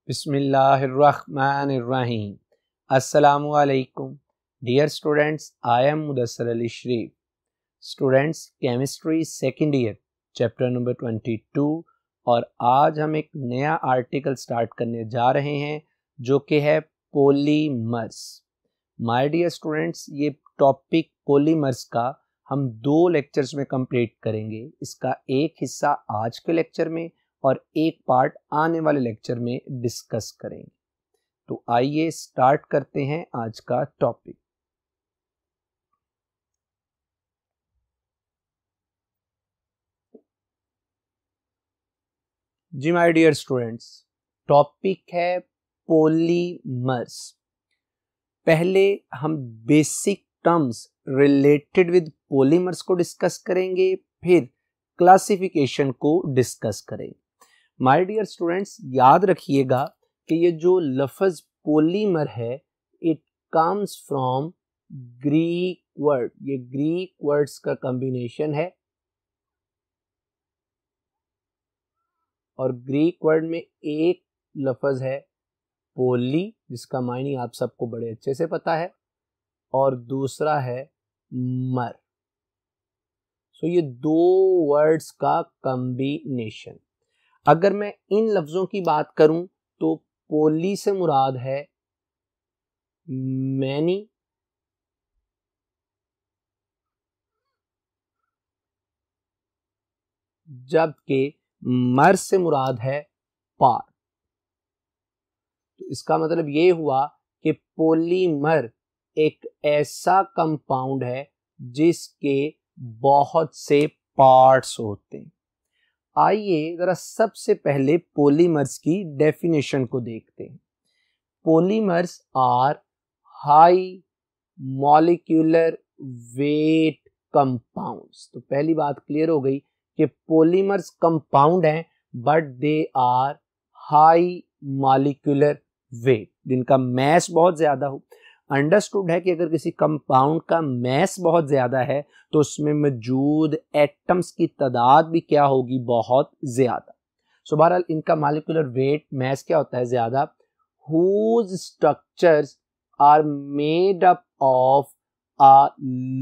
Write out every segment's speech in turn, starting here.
बिस्मिल्लाहिर्रहमानिर्रहीम। अस्सलामुअलैकुम dear students, I am Mudassir Ali Sharif. Students, chemistry second year chapter number 22 और आज हम एक नया आर्टिकल स्टार्ट करने जा रहे हैं जो कि है पॉलीमर्स। माय डियर स्टूडेंट्स, ये टॉपिक पॉलीमर्स का हम 2 लेक्चर्स में कंप्लीट करेंगे। इसका एक हिस्सा आज के लेक्चर में और एक पार्ट आने वाले लेक्चर में डिस्कस करेंगे। तो आइए स्टार्ट करते हैं आज का टॉपिक। जी माय डियर स्टूडेंट्स, टॉपिक है पॉलीमर्स। पहले हम basic terms related with polymers को डिस्कस करेंगे, फिर क्लासिफिकेशन को डिस्कस करेंगे। माय डियर स्टूडेंट्स, याद रखिएगा कि ये जो लफ्ज पॉलीमर है it comes from Greek word. ये ग्रीक वर्ड्स का कॉम्बिनेशन है और ग्रीक वर्ड में एक लफ्ज है पोली, जिसका मायने आप सबको बड़े अच्छे से पता है, और दूसरा है मर। सो ये 2 वर्ड्स का कॉम्बिनेशन। अगर मैं इन लफ्जों की बात करूं तो पोली से मुराद है मैनी, जबकि मर से मुराद है पार। तो इसका मतलब ये हुआ कि पॉलीमर एक ऐसा कंपाउंड है जिसके बहुत से पार्ट्स होते हैं। आइए जरा सबसे पहले पॉलीमर्स की डेफिनेशन को देखते हैं। Polymers are high molecular weight compounds. तो पहली बात क्लियर हो गई कि पॉलीमर्स कंपाउंड हैं but they are high molecular weight, जिनका मैस बहुत ज्यादा हो। अंडरस्टूड है कि अगर किसी कंपाउंड का मैस बहुत ज्यादा है तो उसमें मौजूद एटम्स की तादाद भी क्या होगी, बहुत ज्यादा। सो बहरहाल इनका मॉलिक्यूलर वेट मैस क्या होता है, ज्यादा। whose structures are made up of a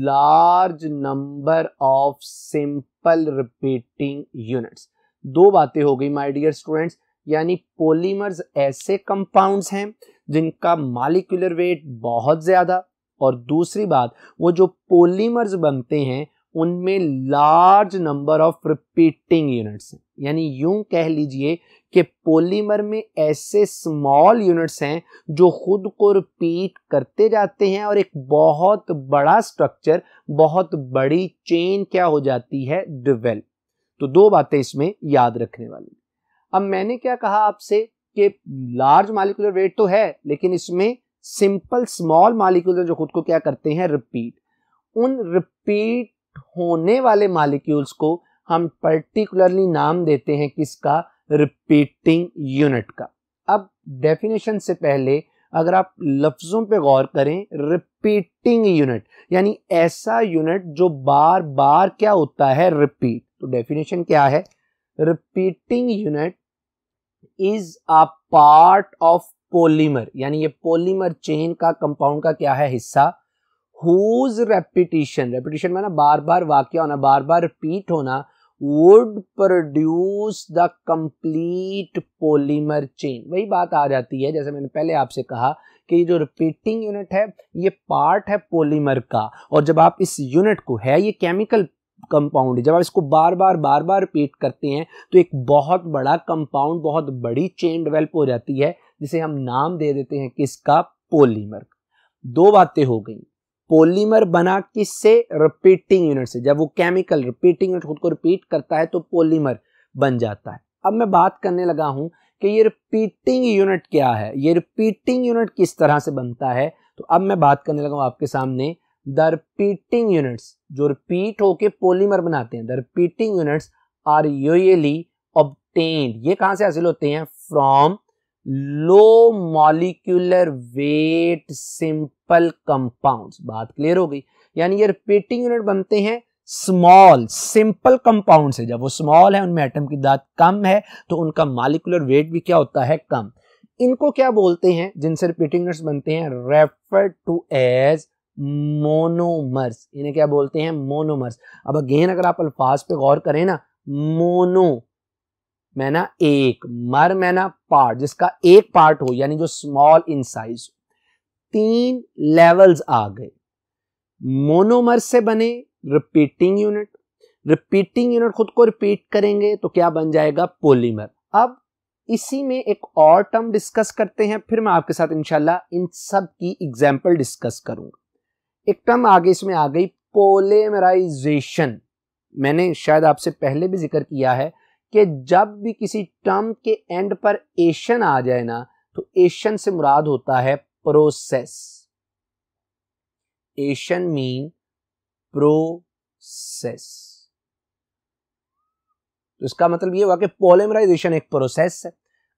large number of simple repeating units। 2 बातें हो गई माय डियर स्टूडेंट्स, यानी पॉलीमर्स ऐसे कंपाउंड्स हैं जिनका मॉलिक्यूलर वेट बहुत ज्यादा, और दूसरी बात वो जो पॉलीमर्स बनते हैं उनमें large number of repeating units हैं। यानी यूं कह लीजिए कि पॉलीमर में ऐसे स्मॉल यूनिट्स हैं जो खुद को रिपीट करते जाते हैं और एक बहुत बड़ा स्ट्रक्चर, बहुत बड़ी चेन क्या हो जाती है, डेवलप। तो 2 बातें इसमें याद रखने वाली। अब मैंने क्या कहा आपसे कि लार्ज मॉलिक्यूलर वेट तो है, लेकिन इसमें सिंपल स्मॉल मॉलिक्यूल जो खुद को क्या करते हैं, रिपीट। उन रिपीट होने वाले मॉलिक्यूल्स को हम पर्टिकुलरली नाम देते हैं किसका, रिपीटिंग यूनिट का। अब डेफिनेशन से पहले अगर आप लफ्जों पे गौर करें, रिपीटिंग यूनिट यानी ऐसा यूनिट जो बार बार क्या होता है, रिपीट। तो डेफिनेशन क्या है, repeating unit is a part of polymer, यानी ये पॉलीमर चेन का, कंपाउंड का क्या है, हिस्सा। whose repetition में ना बार बार वाक्य होना, बार बार रिपीट होना, would produce the complete polymer chain। वही बात आ जाती है जैसे मैंने पहले आपसे कहा कि ये जो रिपीटिंग यूनिट है ये पार्ट है पॉलीमर का, और जब आप इस यूनिट को, है ये केमिकल कंपाउंड है, जब आप इसको बार बार रिपीट करते हैं तो एक बहुत बड़ा कंपाउंड, बहुत बड़ी चेन डेवलप हो जाती है, जिसे हम नाम दे देते हैं किसका, पॉलीमर। 2 बातें हो गई। पॉलीमर बना किससे, रिपीटिंग यूनिट से। जब वो केमिकल रिपीटिंग यूनिट खुद को रिपीट करता है तो पॉलीमर बन जाता है। अब मैं बात करने लगा हूं कि ये रिपीटिंग यूनिट क्या है, ये रिपीटिंग यूनिट किस तरह से बनता है। तो अब मैं बात करने लगा हूं आपके सामने द रिपीटिंग यूनिट्स जो रिपीट होके पॉलीमर बनाते हैं। The repeating units are usually obtained, ये कहां से हासिल होते हैं, from low molecular weight simple compounds. बात क्लियर हो गई, यानी ये रिपीटिंग यूनिट बनते हैं स्मॉल सिंपल कंपाउंड से। जब वो स्मॉल है, उनमें एटम की तादाद कम है, तो उनका मॉलिक्यूलर वेट भी क्या होता है, कम। इनको क्या बोलते हैं, जिनसे रिपीटिंग यूनिट्स बनते हैं, रेफर टू एज मोनोमर्स। इन्हें क्या बोलते हैं, मोनोमर्स। अब अगेन अगर आप अल्फाज पे गौर करें ना, मोनो में ना एक, मर में ना पार्ट, जिसका एक पार्ट हो यानी जो स्मॉल इन साइज। 3 लेवल्स आ गए। मोनोमर से बने रिपीटिंग यूनिट, रिपीटिंग यूनिट खुद को रिपीट करेंगे तो क्या बन जाएगा, पॉलीमर। अब इसी में एक और टर्म डिस्कस करते हैं, फिर मैं आपके साथ इंशाल्लाह इन सब की एग्जांपल डिस्कस करूंगा। एक टर्म आगे इसमें आ गई, पॉलीमराइजेशन। मैंने शायद आपसे पहले भी जिक्र किया है कि जब भी किसी टर्म के एंड पर एशन आ जाए ना, तो एशन से मुराद होता है प्रोसेस। एशन मीन प्रोसेस। तो इसका मतलब ये हुआ कि पॉलीमराइजेशन एक प्रोसेस है।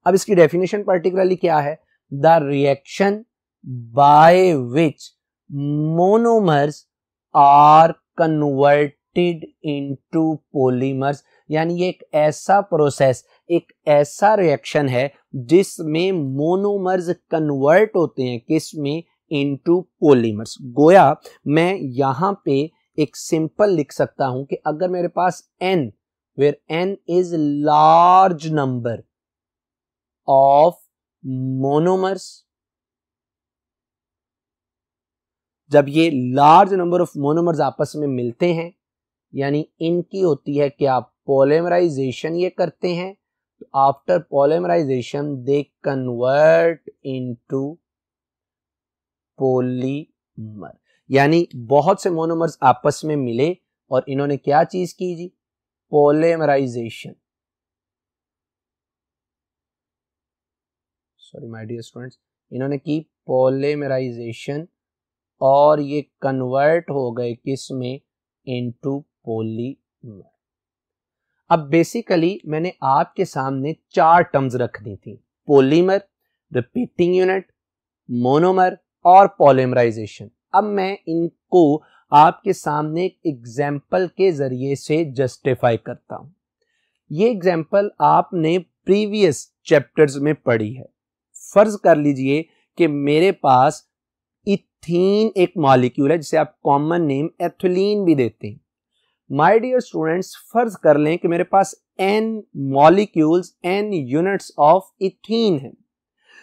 अब इसकी डेफिनेशन पर्टिकुलरली क्या है, the reaction by which monomers are converted into polymers. यानी ये एक ऐसा प्रोसेस, एक ऐसा रिएक्शन है जिसमें मोनोमर्स कन्वर्ट होते हैं, किसमें, इनटू पॉलीमर्स। गोया मैं यहां पे एक सिंपल लिख सकता हूं कि अगर मेरे पास n, where n is large number of monomers, जब ये लार्ज नंबर ऑफ मोनोमर्स आपस में मिलते हैं, यानी इनकी होती है क्या, पॉलीमराइजेशन ये करते हैं, तो after polymerisation they convert into polymer. यानी बहुत से मोनोमर्स आपस में मिले और इन्होंने क्या चीज की जी, polymerization. Sorry my dear students, इन्होंने की पॉलीमराइजेशन और ये कन्वर्ट हो गए किसमें, इनटू पॉलीमर। अब बेसिकली मैंने आपके सामने 4 टर्म्स रख दी थी, पॉलीमर, रिपीटिंग यूनिट, मोनोमर और पॉलीमराइजेशन। अब मैं इनको आपके सामने एक एग्जाम्पल के जरिए से जस्टिफाई करता हूं। ये एग्जाम्पल आपने प्रीवियस चैप्टर्स में पढ़ी है। फर्ज कर लीजिए कि मेरे पास इथीन एक मॉलिक्यूल है जिसे आप कॉमन नेम एथिलीन भी देते हैं। माय डियर स्टूडेंट्स, फर्ज कर लें कि मेरे पास n molecules, n units of ethene है।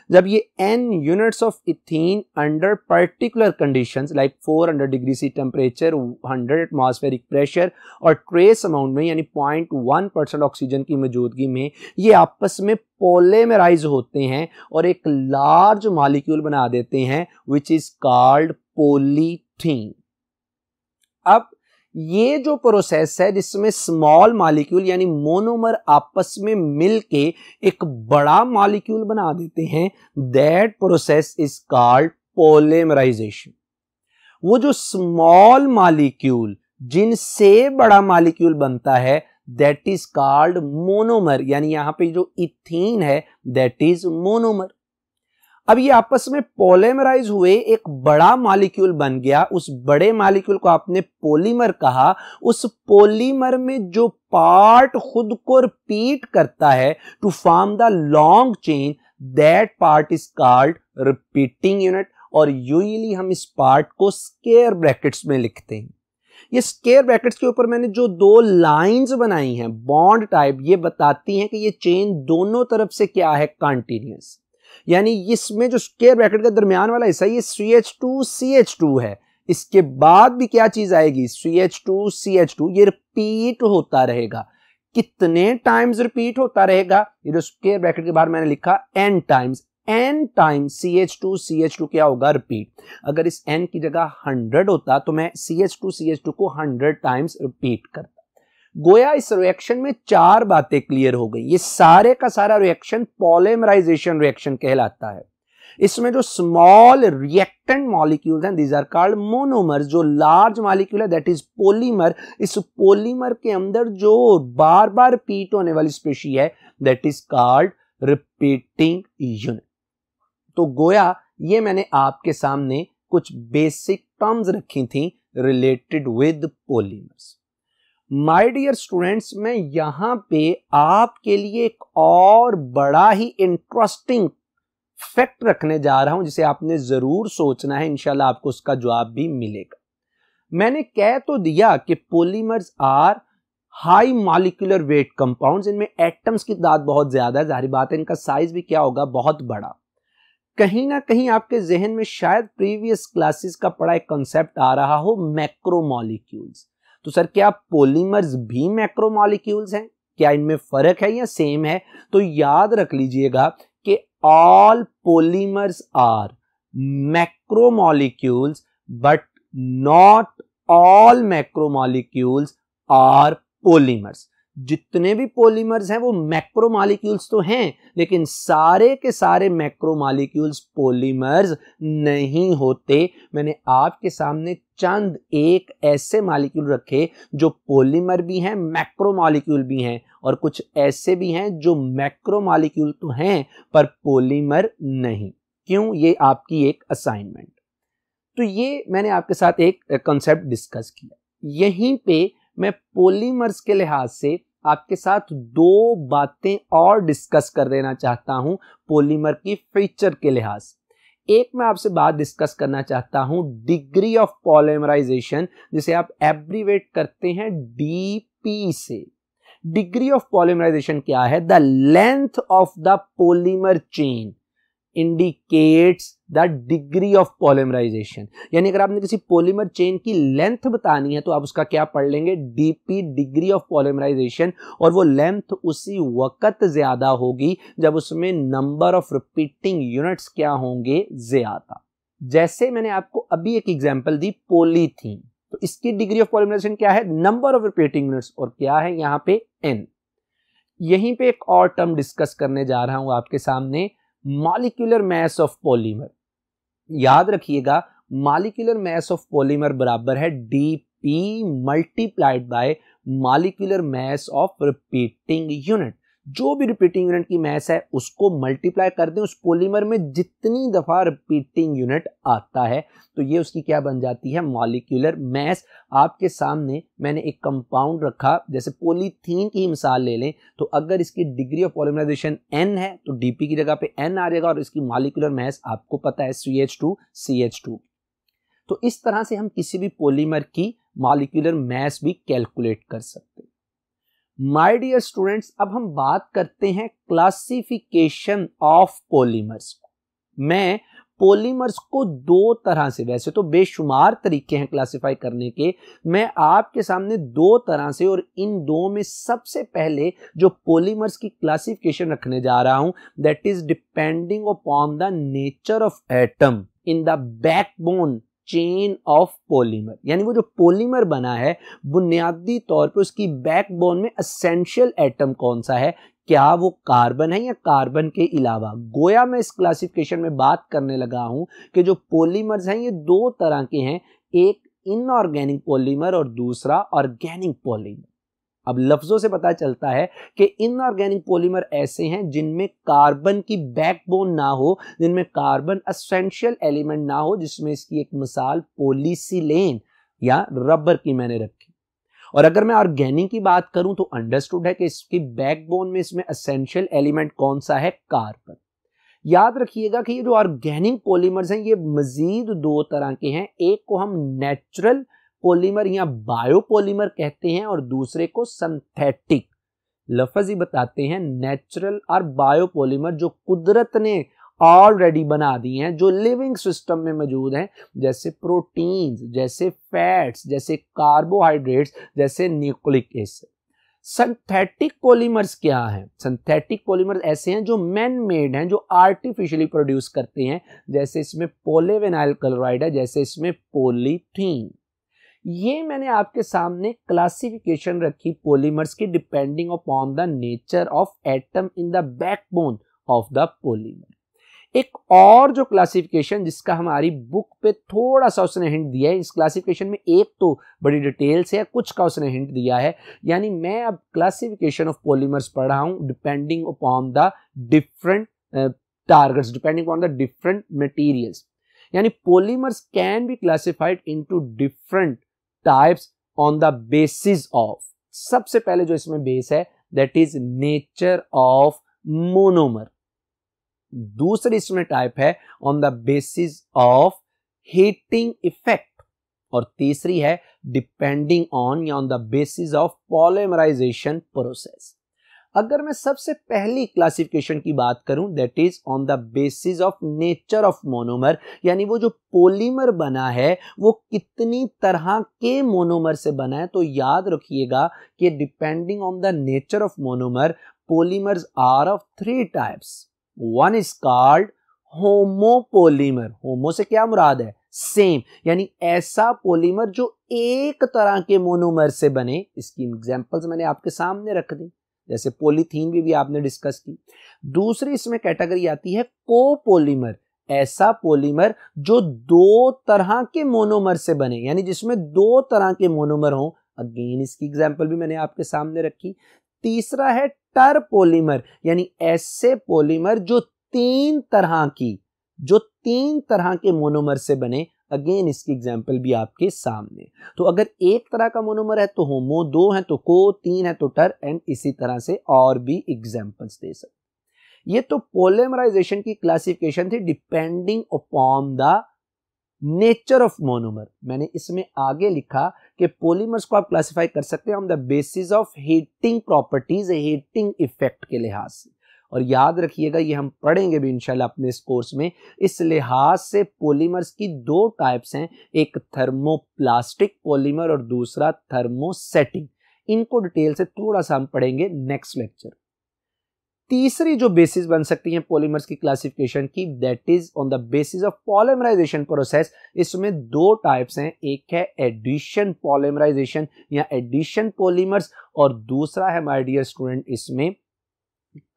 जब ये n units of ethene under particular conditions like 400 degree C temperature, 100 atmospheric pressure और ट्रेस अमाउंट में यानी 0.1% ऑक्सीजन की मौजूदगी में ये आपस में पॉलीमराइज होते हैं और एक लार्ज मॉलिक्यूल बना देते हैं विच इज कॉल्ड पॉलीथीन। अब ये जो प्रोसेस है जिसमें स्मॉल मॉलिक्यूल यानी मोनोमर आपस में मिलके एक बड़ा मॉलिक्यूल बना देते हैं, that process is called polymerisation. वो जो स्मॉल मॉलिक्यूल जिनसे बड़ा मॉलिक्यूल बनता है दैट इज कॉल्ड मोनोमर। यानी यहां पे जो इथीन है दैट इज मोनोमर। अब ये आपस में पॉलीमराइज हुए, एक बड़ा मॉलिक्यूल बन गया। उस बड़े मॉलिक्यूल को आपने पॉलीमर कहा। उस पॉलीमर में जो पार्ट खुद को रिपीट करता है to form the long chain, that part is called repeating unit. और यूजुअली हम इस पार्ट को स्क्वायर ब्रैकेट्स में लिखते हैं। ये स्क्वायर ब्रैकेट्स के ऊपर मैंने जो 2 लाइंस बनाई हैं बॉन्ड टाइप, ये बताती हैं कि ये चेन दोनों तरफ से क्या है, कंटीन्यूअस। यानी इसमें जो स्क्वायर ब्रैकेट के दरमियान वाला हिस्सा ये CH2 है। इसके बाद भी क्या चीज आएगी, CH2 ये रिपीट होता रहेगा। कितने टाइम्स रिपीट होता रहेगा, ये जो स्क्वायर ब्रैकेट के बाहर मैंने लिखा n टाइम्स CH2 क्या होगा, रिपीट। अगर इस n की जगह 100 होता तो मैं CH2 को 100 टाइम्स रिपीट करता। गोया इस रिएक्शन में 4 बातें क्लियर हो गई। ये सारे का सारा रिएक्शन पॉलीमराइजेशन रिएक्शन कहलाता है। इसमें जो स्मॉल रिएक्टेंट मॉलिक्यूल्स हैं दीज आर कॉल्ड मोनोमर्स। जो लार्ज मॉलिक्यूल है दैट इज पॉलीमर। इस पॉलीमर के अंदर जो बार बार रिपीट होने वाली स्पीशी है that is called repeating unit. तो गोया ये मैंने आपके सामने कुछ बेसिक टर्म्स रखी थी related with polymers. My dear students, मैं यहां पे आपके लिए एक और बड़ा ही इंटरेस्टिंग फैक्ट रखने जा रहा हूं जिसे आपने जरूर सोचना है, इंशाल्लाह आपको उसका जवाब भी मिलेगा। मैंने कह तो दिया कि polymers are high molecular weight compounds, इनमें एटम्स की तादाद बहुत ज्यादा है, जाहिर बात है इनका साइज भी क्या होगा, बहुत बड़ा। कहीं ना कहीं आपके जहन में शायद प्रीवियस क्लासेस का पढ़ा एक कॉन्सेप्ट आ रहा हो, मैक्रोमॉलिक्यूल्स। तो सर क्या पॉलीमर्स भी मैक्रोमॉलिक्यूल्स हैं? क्या इनमें फर्क है या सेम है? तो याद रख लीजिएगा कि all polymers are macromolecules but not all macromolecules are polymers. जितने भी पॉलीमर्स हैं वो मैक्रोमॉलिक्यूल्स तो हैं, लेकिन सारे के सारे मैक्रोमॉलिक्यूल्स पॉलीमर्स नहीं होते। मैंने आपके सामने चंद एक ऐसे मॉलिक्यूल रखे जो पॉलीमर भी हैं, मैक्रोमॉलिक्यूल भी हैं, और कुछ ऐसे भी हैं जो मैक्रोमॉलिक्यूल तो हैं पर पॉलीमर नहीं। क्यों? ये आपकी एक असाइनमेंट। तो ये मैंने आपके साथ एक कॉन्सेप्ट डिस्कस किया। यहीं पे मैं पॉलीमर्स के लिहाज से आपके साथ दो बातें और डिस्कस कर देना चाहता हूं पॉलीमर की फीचर के लिहाज से। एक मैं आपसे बात डिस्कस करना चाहता हूं डिग्री ऑफ पॉलीमराइजेशन, जिसे आप एब्रीवेट करते हैं डीपी से। डिग्री ऑफ पॉलीमराइजेशन क्या है? The length of the polymer chain indicates the degree of polymerisation. यानी अगर आपने किसी पॉलीमर चेन की लेंथ बतानी है तो आप उसका क्या पढ़ लेंगे? DP, degree of polymerisation. और वो लेंथ उसी वक्त ज्यादा होगी जब उसमें नंबर ऑफ रिपीटिंग यूनिट्स क्या होंगे? ज्यादा। जैसे मैंने आपको अभी एक एग्जांपल दी पॉलीथीन, तो इसकी डिग्री ऑफ पॉलीमराइजेशन क्या है? नंबर ऑफ रिपीटिंग यूनिट्स, और क्या है यहाँ पे? n। यहीं पे एक और टर्म डिस्कस करने जा रहा हूं आपके सामने, मॉलिक्यूलर मास ऑफ पॉलीमर। याद रखिएगा मॉलिक्यूलर मास ऑफ पॉलीमर बराबर है DP multiplied by molecular mass of repeating unit. जो भी रिपीटिंग यूनिट की मास है उसको मल्टीप्लाई कर दें उस पॉलीमर में जितनी दफा रिपीटिंग यूनिट आता है, तो ये उसकी क्या बन जाती है? Molecular mass. आपके सामने मैंने एक कंपाउंड रखा, जैसे पॉलीथीन की मिसाल ले लें, तो अगर इसकी डिग्री ऑफ पॉलीमराइजेशन n है तो डीपी की जगह पे n आ जाएगा, और इसकी मॉलिक्यूलर मास आपको पता है CH2CH2। तो इस तरह से हम किसी भी पॉलीमर की मॉलिक्यूलर मास भी कैलकुलेट कर सकते हैं। माय डियर स्टूडेंट्स, अब हम बात करते हैं क्लासिफिकेशन ऑफ पॉलीमर्स को। मैं पॉलीमर्स को दो तरह से, वैसे तो बेशुमार तरीके हैं क्लासिफाई करने के, मैं आपके सामने दो तरह से, और इन दो में सबसे पहले जो पॉलीमर्स की क्लासिफिकेशन रखने जा रहा हूं, that is depending upon the nature of atom in the backbone chain of polymer. यानी वो जो पॉलीमर बना है बुनियादी तौर पे उसकी बैकबोन में एसेंशियल एटम कौन सा है? क्या वो कार्बन है या कार्बन के अलावा? गोया मैं इस क्लासिफिकेशन में बात करने लगा हूं कि जो पॉलीमर्स हैं ये दो तरह के हैं, एक इनऑर्गेनिक पॉलीमर और दूसरा ऑर्गेनिक पॉलीमर। अब लफ्जों से पता चलता है कि इनऑर्गेनिक पॉलीमर ऐसे हैं जिनमें कार्बन की बैकबोन ना हो, जिनमें कार्बन एसेंशियल एलिमेंट ना हो, जिसमें इसकी एक मिसाल पॉलीसिलेन या रबर की मैंने रखी। और अगर मैं ऑर्गेनिक की बात करूं तो अंडरस्टूड है कि इसकी बैकबोन में इसमें एसेंशियल एलिमेंट कौन सा है? कार्बन। याद रखिएगा कि ये जो ऑर्गेनिक पॉलीमर्स हैं ये मजीद दो तरह के हैं, एक को हम नेचुरल पॉलीमर या बायोपॉलीमर कहते हैं और दूसरे को सिंथेटिक। लफ्ज ही बताते हैं, नेचुरल और बायोपॉलीमर जो कुदरत ने ऑलरेडी बना दी हैं, जो लिविंग सिस्टम में मौजूद हैं, जैसे प्रोटीन्स, जैसे फैट्स, जैसे कार्बोहाइड्रेट्स, जैसे न्यूक्लिक एसिड। सिंथेटिक पॉलीमर्स क्या हैं? सिंथेटिक पॉलीमर्स ऐसे हैं जो मैन मेड हैं, जो आर्टिफिशियली प्रोड्यूस करते हैं, जैसे इसमें पॉलीविनाइल क्लोराइड है, जैसे इसमें पॉलीथीन। ये मैंने आपके सामने क्लासिफिकेशन रखी पॉलीमर्स की depending upon the nature of atom in the backbone of the polymer. एक और जो क्लासिफिकेशन जिसका हमारी बुक पे थोड़ा सा उसने हिंट दिया है, इस क्लासिफिकेशन में एक तो बड़ी डिटेल से है, कुछ का उसने हिंट दिया है, यानी मैं अब क्लासिफिकेशन ऑफ पॉलीमर्स पढ़ रहा हूं depending upon the different targets, depending upon the different materials. यानी polymers can be classified into different types on the basis of, सबसे पहले जो इसमें बेस है that is nature of monomer. दूसरी इसमें टाइप है on the basis of heating effect, और तीसरी है डिपेंडिंग ऑन या on the basis of polymerization process. अगर मैं सबसे पहली क्लासिफिकेशन की बात करूं, that is on the basis of nature of monomer, यानी वो जो पॉलीमर बना है वो कितनी तरह के मोनोमर से बना है। तो याद रखिएगा कि depending on the nature of monomer, polymers are of three types. One is called homopolymer. Homo से क्या मुराद है? सेम, यानी ऐसा पॉलीमर जो एक तरह के मोनोमर से बने। इसकी एग्जांपल्स मैंने आपके सामने रख दी, जैसे पॉलीथीन भी आपने डिस्कस की। दूसरी इसमें कैटेगरी आती है कोपोलीमर, ऐसा पॉलीमर जो दो तरह के मोनोमर से बने, यानी जिसमें दो तरह के मोनोमर हो। अगेन इसकी एग्जांपल भी मैंने आपके सामने रखी। तीसरा है टरपोलीमर, यानी ऐसे पॉलीमर जो तीन तरह के मोनोमर से बने। अगेन इसकी एग्जांपल भी आपके सामने। तो अगर एक तरह का मोनोमर है तो होमो, दो है तो को, तीन है तो टर, एंड इसी तरह से और भी एग्जांपल्स दे सकते। ये तो पॉलीमराइजेशन की क्लासिफिकेशन थी depending upon the nature of monomer. मैंने इसमें आगे लिखा कि पॉलीमर्स को आप क्लासिफाई कर सकते हैं on the basis of heating properties, heating effect के लिहाज से। और याद रखिएगा, ये हम पढ़ेंगे भी इंशाल्लाह अपने इस कोर्स में। इस लिहाज से पॉलीमर्स की दो टाइप्स हैं, एक थर्मोप्लास्टिक पॉलीमर और दूसरा थर्मोसेटिंग। इनको डिटेल से थोड़ा सा हम पढ़ेंगे नेक्स्ट लेक्चर। तीसरी जो बेसिस बन सकती है पॉलीमर्स की क्लासिफिकेशन की, that is on the basis of polymerization process. इसमें दो टाइप्स हैं, एक है एडिशन पॉलीमराइजेशन या एडिशन पॉलीमर्स, और दूसरा है माय डियर स्टूडेंट इसमें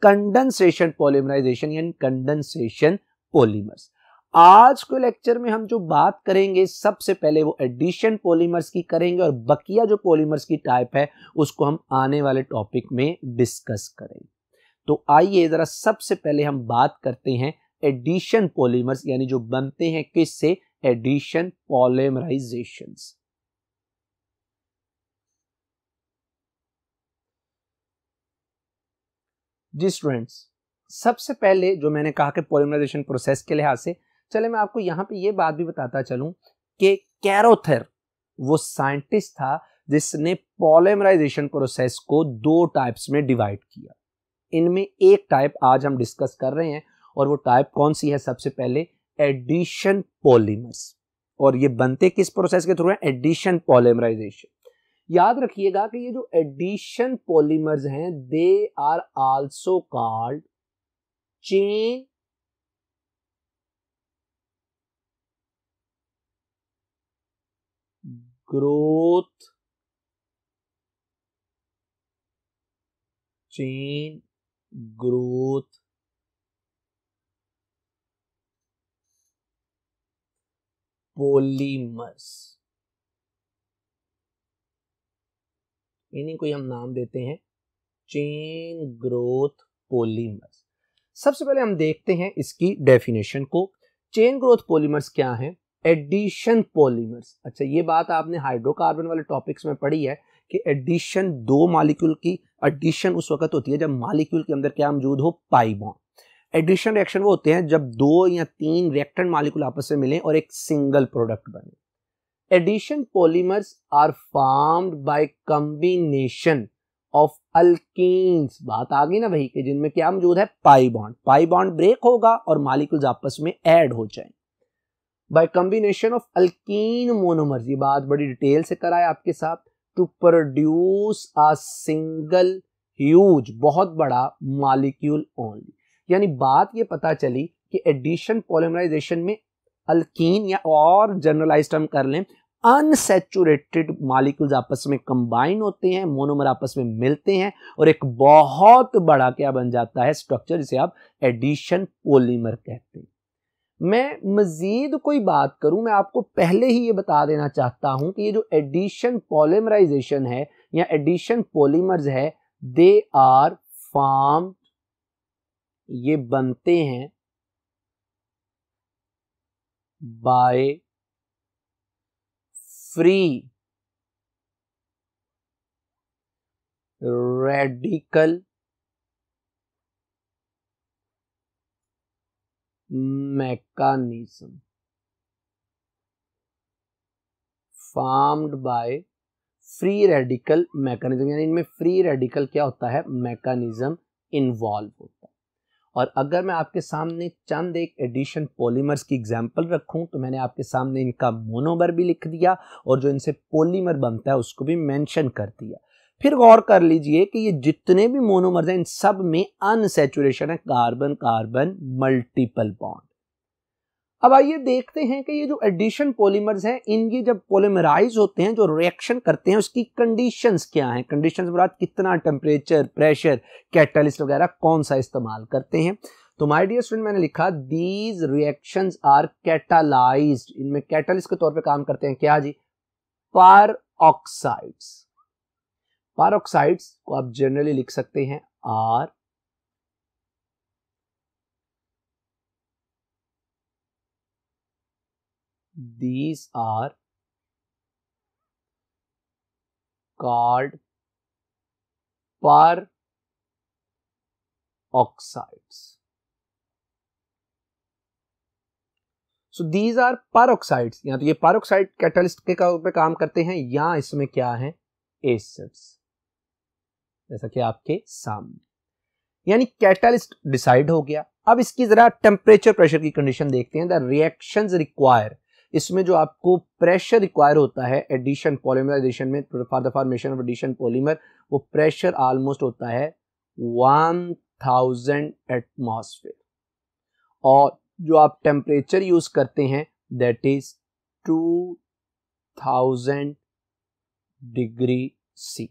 कंडेंसेशन पॉलीमराइजेशन यानी कंडेंसेशन पॉलीमर्स। आज के लेक्चर में हम जो बात करेंगे सबसे पहले वो एडिशन पॉलीमर्स की करेंगे, और बकिया जो पॉलीमर्स की टाइप है उसको हम आने वाले टॉपिक में डिस्कस करेंगे। तो आइए जरा सबसे पहले हम बात करते हैं एडिशन पॉलीमर्स, यानी जो बनते हैं किससे? एडिशन पॉलीमराइजेशंस। जी स्टूडेंट्स, सबसे पहले जो मैंने कहा कि पॉलीमराइजेशन प्रोसेस के लिहाज से, चले मैं आपको यहां पे ये बात भी बताता चलूं कि कैरोथर वो साइंटिस्ट था जिसने पॉलीमराइजेशन प्रोसेस को दो टाइप्स में डिवाइड किया। इनमें एक टाइप आज हम डिस्कस कर रहे हैं, और वो टाइप कौन सी है? सबसे पहले एडिशन पॉलीमर्स। और ये बनते किस प्रोसेस के थ्रू है? Addition polymerization. याद रखिएगा कि ये जो एडिशन पॉलीमर्स हैं, they are also called chain growth polymers. इन्हीं को हम नाम देते हैं चेन ग्रोथ पॉलीमर्स। सबसे पहले हम देखते हैं इसकी डेफिनेशन को। चेन ग्रोथ पॉलीमर्स क्या है? Addition polymers. अच्छा, ये बात आपने हाइड्रोकार्बन वाले टॉपिक्स में पढ़ी है कि एडिशन, दो मॉलिक्यूल की एडिशन उस वक्त होती है जब मॉलिक्यूल के अंदर क्या मौजूद हो? Pi bond. एडिशन रिएक्शन वो होते हैं जब दो या तीन रिएक्टेंट मॉलिक्यूल आपस में मिले और एक सिंगल प्रोडक्ट बने। Addition polymers are formed by combination of alkenes. बात आ गई ना भाई, कि जिनमें क्या मौजूद है? Pi bond. Pi bond break होगा और मॉलिक्यूल्स आपस में ऐड हो जाएंगे by combination of alkene monomers. ये बात बड़ी डिटेल से कराया आपके साथ। To produce a single huge, बहुत बड़ा मॉलिक्यूल ओनली। यानी बात ये पता चली कि एडिशन पॉलीमराइजेशन में अल्कीन, या और जनरलाइज टर्म कर लें, अनसैचुरेटेड मॉलिक्यूल्स आपस में कंबाइन होते हैं, मोनोमर आपस में मिलते हैं और एक बहुत बड़ा क्या बन जाता है? स्ट्रक्चर, जिसे आप एडिशन पॉलीमर कहते हैं। मैं मजीद कोई बात करूं, मैं आपको पहले ही ये बता देना चाहता हूं कि ये जो एडिशन पॉलीमराइजेशन है या एडिशन पॉलीमर्स है, दे आर फॉर्म्ड, ये बनते हैं by free radical mechanism formed by free radical mechanism, यानी इनमें फ्री रेडिकल क्या होता है, मैकेनिज्म इन्वॉल्व होता है। और अगर मैं आपके सामने चंद एक एडिशन पॉलीमर्स की एग्जांपल रखूं तो मैंने आपके सामने इनका मोनोमर भी लिख दिया और जो इनसे पॉलीमर बनता है उसको भी मेंशन कर दिया। फिर गौर कर लीजिए कि ये जितने भी मोनोमर्स हैं इन सब में अनसैचुरेशन है, कार्बन कार्बन मल्टीपल बॉन्ड। अब आइए देखते हैं कि ये जो एडिशन पॉलीमर्स हैं इनकी जब पॉलीमराइज होते हैं, जो रिएक्शन करते हैं उसकी कंडीशंस क्या हैं, कंडीशंस मुराद कितना टेम्परेचर, प्रेशर, कैटलिस्ट वगैरह कौन सा इस्तेमाल करते हैं। तो माय डियर स्टूडेंट मैंने लिखा दीज रिएक्शंस आर कैटालाइज्ड, इनमें कैटलिस्ट के तौर पे काम करते हैं क्या जी, पर ऑक्साइड्स। पर ऑक्साइड्स को आप जनरली लिख सकते हैं are, these are called per oxides. So these are per oxides, या तो ये पर ऑक्साइड कैटलिस्ट के तौर पे काम करते हैं या इसमें क्या है, एसिड्स, जैसा कि आपके सामने। यानी कैटलिस्ट डिसाइड हो गया। अब इसकी जरा टेम्परेचर प्रेशर की कंडीशन देखते हैं। द रिएक्शंस रिक्वायर, इसमें जो आपको प्रेशर रिक्वायर होता है एडिशन पॉलीमराइजेशन में for the formation of addition polymer, वो प्रेशर ऑलमोस्ट होता है 1000 एटमॉस्फेयर, और जो आप टेम्परेचर यूज करते हैं दैट इज 2000 डिग्री सी।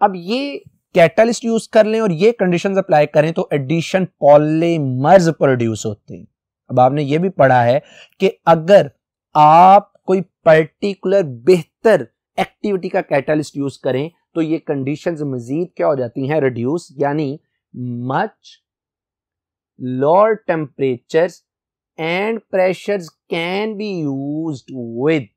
अब ये कैटलिस्ट यूज कर लें और ये कंडीशंस अप्लाई करें तो एडिशन पॉलीमर्स प्रोड्यूस होते हैं। अब आपने ये भी पढ़ा है कि अगर आप कोई पर्टिकुलर बेहतर एक्टिविटी का कैटलिस्ट यूज करें तो ये कंडीशंस मजीद क्या हो जाती हैं, रिड्यूस, यानी much lower temperatures and pressures can be used with,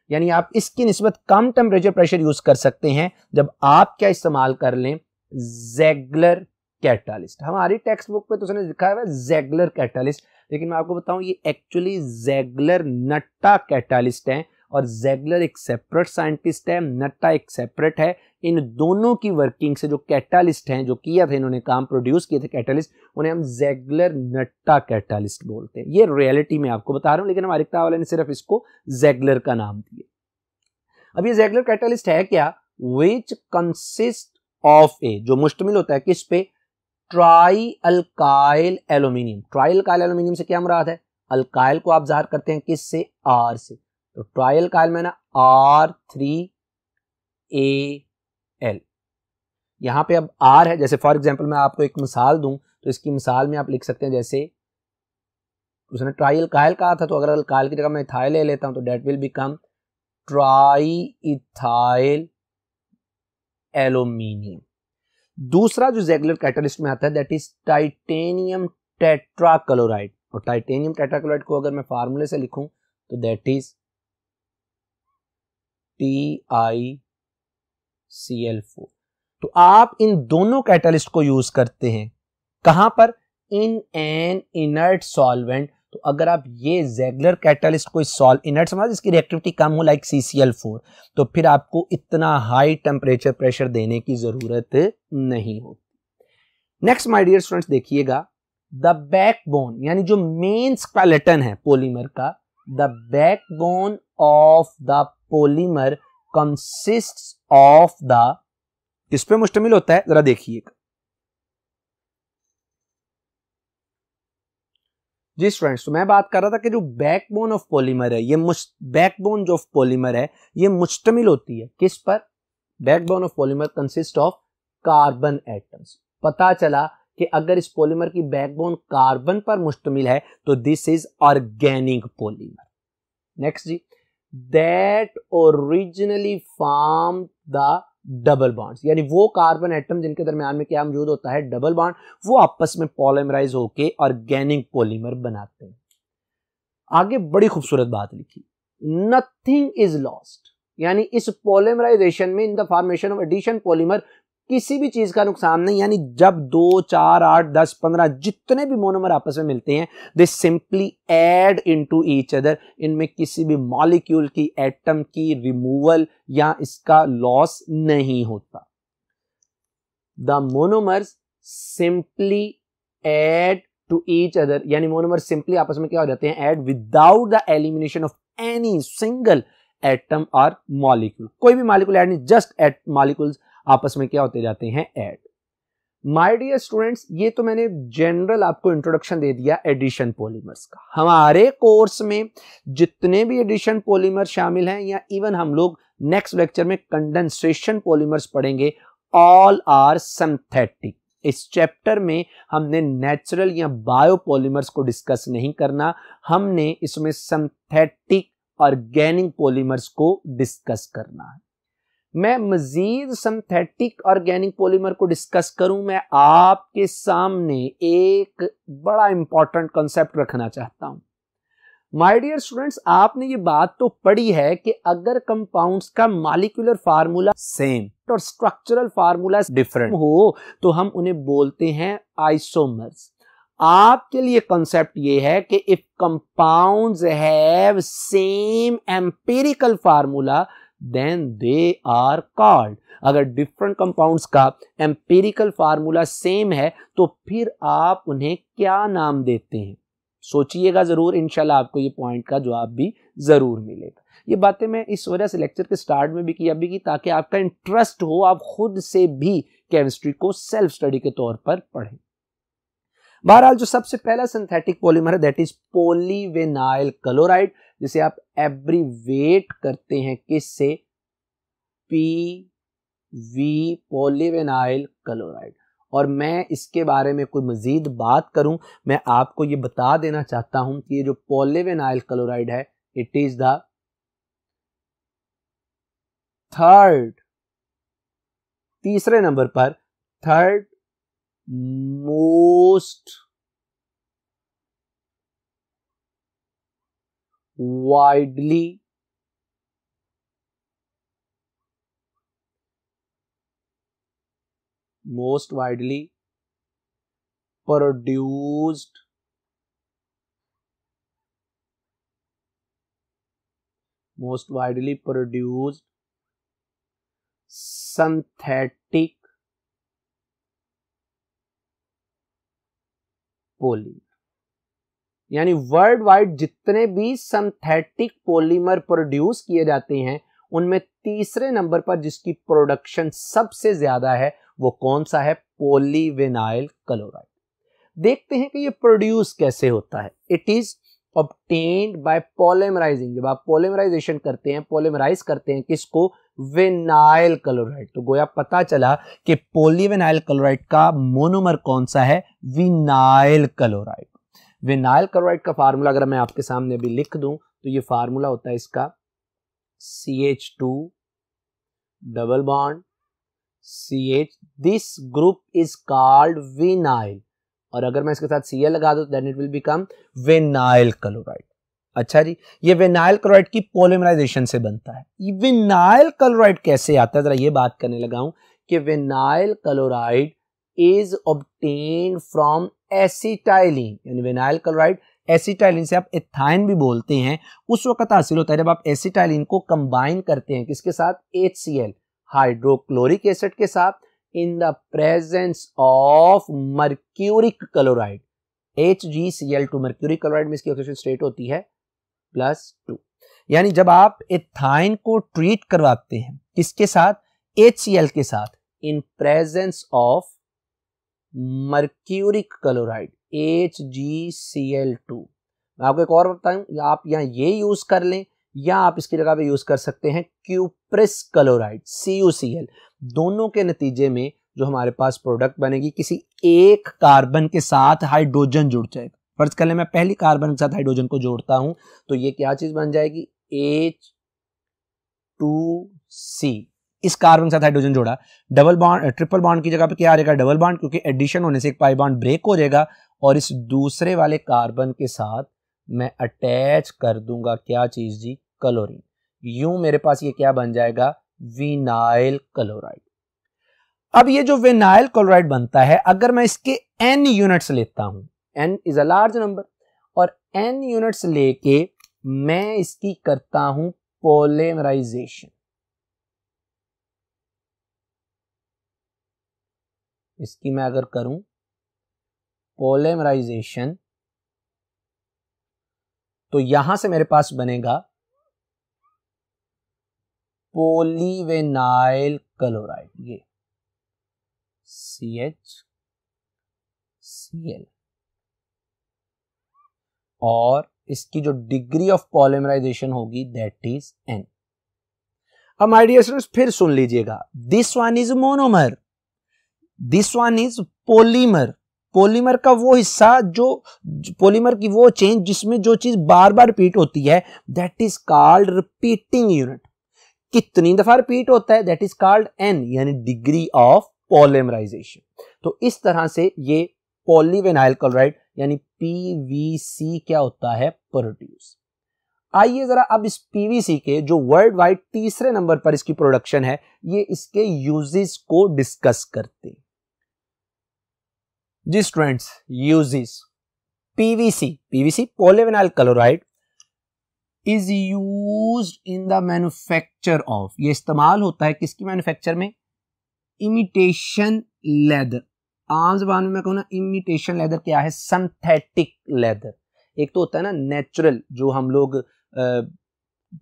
यानी आप इसकी निस्बत कम टेम्परेचर प्रेशर यूज कर सकते हैं जब आप क्या इस्तेमाल कर लें, ज़ेग्लर कैटलिस्ट। हमारी टेक्स्ट बुक पे तो उसने लिखा है ज़ेग्लर कैटलिस्ट, लेकिन मैं आपको बताऊं ये एक्चुअली ज़ेग्लर नट्टा कैटलिस्ट है, और ज़ेग्लर एक सेपरेट साइंटिस्ट है, नट्टा एक सेपरेट है। इन दोनों की वर्किंग से जो कैटलिस्ट हैं, जो किया था इन्होंने काम, प्रोड्यूस किए थे कैटलिस्ट, उन्हें हम ज़ेग्लर नट्टा कैटलिस्ट बोलते हैं। ये रियलिटी में आपको बता रहा हूं, लेकिन हमारे किताब वाले ने सिर्फ इसको ज़ेग्लर का नाम दिया। अब ये ज़ेग्लर कैटलिस्ट है क्या, विच कंसिस्ट ऑफ ए, जो मुश्तमिल होता है किस पे, try alkyl aluminium. Try alkyl aluminium से क्या मुराद है, अल्काइल को आप ज़ाहिर करते हैं किस से, आर से, तो ट्राई अल्काइल में ना R3Al। यहां पे अब आर है, जैसे फॉर एग्जांपल मैं आपको एक मिसाल दूं तो इसकी मिसाल में आप लिख सकते हैं, जैसे उसने ट्राई अल्काइल कहा था, तो अगर अल्काइल की जगह मैं इथाइल ले लेता हूं तो that will become triethyl aluminium. दूसरा जो ज़ेग्लर कैटलिस्ट में आता है दैट इज टाइटेनियम टेट्राक्लोराइड, और टाइटेनियम टेट्राक्लोराइड को अगर मैं फार्मूले से लिखूं तो दैट इज TiCl4। तो आप इन दोनों कैटलिस्ट को यूज करते हैं कहां पर, इन एन इनर्ट सॉल्वेंट। तो अगर आप ये ज़ेग्लर कैटलिस्ट को इनर्ट समझ, इसकी रिएक्टिविटी कम हो लाइक CCl4, तो फिर आपको इतना हाई टेम्परेचर प्रेशर देने की जरूरत नहीं होती। नेक्स्ट माय डियर स्टूडेंट्स देखिएगा, द बैकबोन, यानी जो मेन स्केलेटन है पॉलीमर का, the backbone of the polymer consists of the, किस पे मुश्तमिल होता है जरा देखिएगा जी स्टूडेंट्स। तो मैं बात कर रहा था कि जो बैकबोन ऑफ पॉलीमर है, ये बैकबोन जो ऑफ पॉलीमर है ये मुश्तमिल होती है किस पर, backbone of polymer consist of carbon atoms. पता चला कि अगर इस पॉलीमर की बैकबोन कार्बन पर मुश्तमिल है तो this is organic polymer. Next जी, that originally form the double bonds, यानी वो कार्बन एटम जिनके दरमियान में क्या मौजूद होता है, डबल बॉन्ड, वो आपस में पॉलीमराइज होके ऑर्गेनिक पॉलीमर बनाते हैं। आगे बड़ी खूबसूरत बात लिखी, नथिंग इज लॉस्ट, यानी इस पॉलीमराइजेशन में, in the formation of addition polymer, किसी भी चीज का नुकसान नहीं। यानी जब 2, 4, 8, 10, 15 जितने भी मोनोमर आपस में मिलते हैं, दे simply add into each other. इनमें किसी भी मॉलिक्यूल की, एटम की रिमूवल या इसका लॉस नहीं होता। The monomers simply add to each other, यानी मोनोमर सिंपली आपस में क्या हो जाते हैं, add without the elimination of any single atom और मॉलिक्यूल। कोई भी मॉलिक्यूल ऐड नहीं, जस्ट मॉलिक्यूल्स आपस में क्या होते जाते हैं, ऐड। माय डियर स्टूडेंट्स, ये तो मैंने जनरल आपको इंट्रोडक्शन दे दिया एडिशन पॉलीमर्स का। हमारे कोर्स में जितने भी एडिशन पॉलीमर शामिल हैं, या इवन हम लोग नेक्स्ट लेक्चर में कंडेंसेशन पॉलीमर्स पढ़ेंगे, ऑल आर सिंथेटिक। इस चैप्टर में हमने नेचुरल या बायोपॉलीमर्स को डिस्कस नहीं करना, हमने इसमें सिंथेटिक ऑर्गेनिक पॉलीमर्स को डिस्कस करना है। मैं मजीद सिंथेटिक ऑर्गेनिक पॉलीमर को डिस्कस करूं, मैं आपके सामने एक बड़ा इंपॉर्टेंट कॉन्सेप्ट रखना चाहता हूं। माय डियर स्टूडेंट्स, आपने ये बात तो पढ़ी है कि अगर कंपाउंड्स का मॉलिक्यूलर फार्मूला सेम और स्ट्रक्चरल फार्मूला डिफरेंट हो तो हम उन्हें बोलते हैं आइसोमर्स। आपके लिए कॉन्सेप्ट ये है कि if compounds have same empirical formula then they are called. अगर डिफरेंट कंपाउंड्स का एम्पिरिकल फार्मूला सेम है तो फिर आप उन्हें क्या नाम देते हैं? सोचिएगा जरूर, इंशाल्लाह आपको ये पॉइंट का जवाब भी जरूर मिलेगा। ये बातें मैं इस वजह से लेक्चर के स्टार्ट में भी की ताकि आपका इंटरेस्ट हो, आप खुद से भी केमिस्ट्री को सेल्फ स्टडी के तौर पर पढ़ें। बहरहाल जो सबसे पहला सिंथेटिक पॉलीमर है दैट इज पॉलीविनाइल क्लोराइड, जिसे आप एब्रीवेट करते हैं किससे? PV, polyvinyl chloride. और मैं इसके बारे में कोई मजीद बात करूं, मैं आपको ये बता देना चाहता हूं कि ये जो पॉलीविनाइल क्लोराइड है, इट इज द तीसरे नंबर पर third most widely produced synthetic polymer. यानी वर्ल्ड वाइड जितने भी सिंथेटिक पॉलीमर प्रोड्यूस किए जाते हैं, उनमें तीसरे नंबर पर जिसकी प्रोडक्शन सबसे ज्यादा है वो कौन सा है? Polyvinyl chloride. देखते हैं कि ये प्रोड्यूस कैसे होता है। It is obtained by polymerising. जब आप पॉलीमराइजेशन करते हैं, पॉलीमराइज करते हैं किसको? Vinyl chloride. तो गोया पता चला कि पॉलीविनाइल क्लोराइड का मोनोमर कौन सा है? Vinyl chloride. विनाइल क्लोराइड का फार्मूला अगर मैं आपके सामने अभी लिख दूं तो ये फार्मूला होता है इसका CH2 double bond CH, this group is called vinyl. और अगर मैं इसके साथ Cl लगा दूं then it will become vinyl chloride. अच्छा जी, ये विनाइल क्लोराइड की पॉलीमराइजेशन से बनता है। ये विनाइल क्लोराइड कैसे आता है, जरा ये बात करने लगा हूं कि vinyl chloride is obtained from acetylene. यानी विनाइल क्लोराइड एसिटाइलिन से आप एथाइन भी बोलते हैं, उस वक्त हासिल होता है जब आप एसिटाइलिन को कंबाइन करते हैं किसके साथ? HCl, हाइड्रोक्लोरिक एसिड के साथ, in the presence of mercuric chloride. HgCl2, mercuric chloride में इसकी ऑक्सीडेशन स्टेट होती है +2। यानी जब आप एथाइन को ट्रीट करवाते हैं किसके साथ? HCl के साथ, in presence of mercuric chloride HgCl2। मैं आपको एक और बताऊं, आप यहाँ ये यूज कर लें या आप इसकी जगह पे यूज कर सकते हैं क्यूप्रिस क्लोराइड CuCl। दोनों के नतीजे में जो हमारे पास प्रोडक्ट बनेगी, किसी एक कार्बन के साथ हाइड्रोजन जुड़ जाएगा। फर्ज कर लें मैं पहली कार्बन के साथ हाइड्रोजन को जोड़ता हूं तो ये क्या चीज बन जाएगी? H2C। इस कार्बन के साथ हाइड्रोजन जोड़ा, डबल बॉन्ड ट्रिपल बॉन्ड की जगह पे क्या आ जाएगा? डबल बॉन्ड, क्योंकि एडिशन होने से एक पाई बॉन्ड ब्रेक हो जाएगा और इस दूसरे वाले कार्बन के साथ मैं अटैच कर दूंगा क्या चीज जी? क्लोरीन। यूं मेरे पास ये क्या बन जाएगा? Vinyl chloride. अब ये जो विनाइल क्लोराइड बनता है, अगर मैं इसके n यूनिट्स लेता हूं, n is a large number, और n यूनिट्स लेके मैं इसकी करता हूं पॉलीमराइजेशन, इसकी मैं अगर करूं पॉलीमराइजेशन, तो यहां से मेरे पास बनेगा पॉलीविनाइल क्लोराइड, ये CHCl, और इसकी जो डिग्री ऑफ पॉलीमराइजेशन होगी दैट इज n। अब माय डियर स्टूडेंट्स फिर सुन लीजिएगा, this one is monomer, this one is polymer. Polymer का वो हिस्सा जो पॉलीमर की वो चेंज जिसमें जो चीज बार बार रिपीट होती है that is called repeating unit. कितनी दफा रिपीट होता है दैट इज कॉल्ड n, यानी डिग्री ऑफ पॉलीमराइजेशन। तो इस तरह से ये पॉलीविनाइल क्लोराइड यानी PVC क्या होता है, प्रोड्यूस। आइए जरा अब इस PVC के जो वर्ल्ड वाइड तीसरे नंबर पर इसकी प्रोडक्शन है, ये इसके यूजेस को डिस्कस करते हैं। जी students, uses PVC polyvinyl chloride is used in the manufacture of, ये इस्तेमाल होता है किसकी मैन्युफैक्चर में, इमिटेशन लेदर। आम जबान में मैं कहूँ ना, इमिटेशन लेदर क्या है, सिंथेटिक लेदर। एक तो होता है ना नेचुरल, जो हम लोग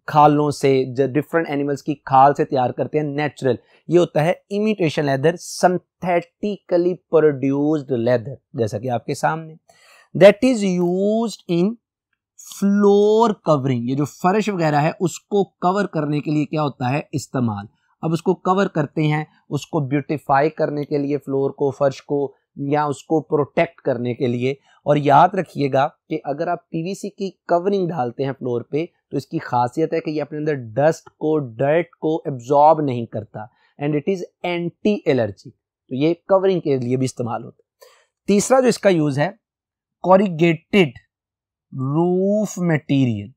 खालों से, डिफरेंट एनिमल्स की खाल से तैयार करते हैं, नेचुरल। ये होता है imitation leather, synthetically produced leather, जैसा कि आपके सामने। That is used in floor covering, ये जो फर्श वगैरह है उसको कवर करने के लिए क्या होता है, इस्तेमाल। अब उसको कवर करते हैं, उसको ब्यूटिफाई करने के लिए फ्लोर को, फर्श को, या उसको प्रोटेक्ट करने के लिए। और याद रखिएगा कि अगर आप PVC की कवरिंग डालते हैं फ्लोर पे, तो इसकी खासियत है कि ये अपने अंदर डस्ट को, डर्ट को एब्जॉर्ब नहीं करता, and it is anti allergy, तो ये कवरिंग के लिए भी इस्तेमाल होता है। तीसरा जो इसका यूज है, corrugated roof material,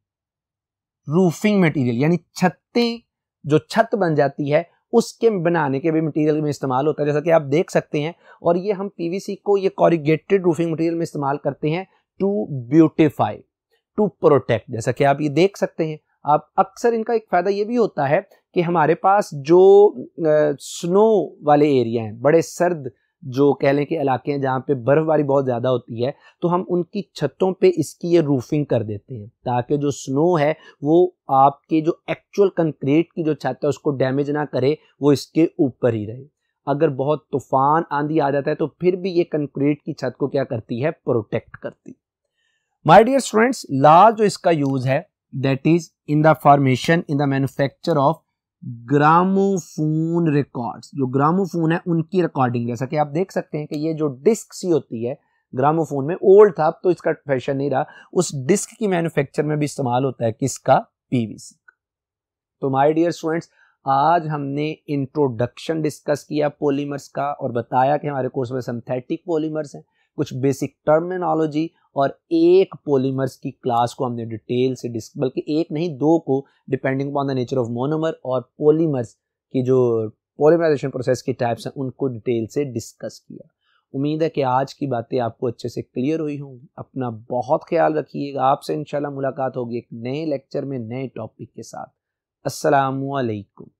roofing material, यानी छतें, जो छत बन जाती है उसके बनाने के भी मटेरियल में इस्तेमाल होता है, जैसा कि आप देख सकते हैं। और ये हम PVC को ये कॉरिगेटेड रूफिंग मटेरियल में इस्तेमाल करते हैं टू ब्यूटिफाई, टू प्रोटेक्ट, जैसा कि आप ये देख सकते हैं। आप अक्सर इनका एक फायदा ये भी होता है कि हमारे पास जो स्नो वाले एरिया हैं, बड़े सर्द जो कह लें कि इलाके हैं जहाँ पे बर्फबारी बहुत ज़्यादा होती है, तो हम उनकी छतों पे इसकी ये रूफिंग कर देते हैं, ताकि जो स्नो है वो आपके जो एक्चुअल कंक्रीट की जो छत है उसको डैमेज ना करे, वो इसके ऊपर ही रहे। अगर बहुत तूफान आंधी आ जाता है तो फिर भी ये कंक्रीट की छत को क्या करती है, प्रोटेक्ट करती। माय डियर स्टूडेंट्स, लास्ट जो इसका यूज है that is in the formation, in the manufacture of gramophone records. जो ग्रामोफोन है उनकी रिकॉर्डिंग, जैसा कि आप देख सकते हैं कि ये जो डिस्क सी होती है ग्रामोफोन में, ओल्ड था अब तो इसका फैशन नहीं रहा, उस डिस्क की मैन्युफैक्चर में भी इस्तेमाल होता है किसका, PVC। तो माय डियर स्टूडेंट्स, आज हमने इंट्रोडक्शन डिस्कस किया पॉलीमर्स का, और बताया कि हमारे कोर्स में सिंथेटिक पॉलीमर्स हैं, कुछ बेसिक टर्मिनोलॉजी, और एक पॉलीमर्स की क्लास को हमने डिटेल से बल्कि एक नहीं, दो को, depending upon the nature of monomer और पॉलीमर्स की जो पॉलीमराइजेशन प्रोसेस की टाइप्स हैं उनको डिटेल से डिस्कस किया। उम्मीद है कि आज की बातें आपको अच्छे से क्लियर हुई होंगी। अपना बहुत ख्याल रखिएगा। आपसे इंशाल्लाह मुलाकात होगी एक नए लेक्चर में नए टॉपिक के साथ। अस्सलामु अलैकुम।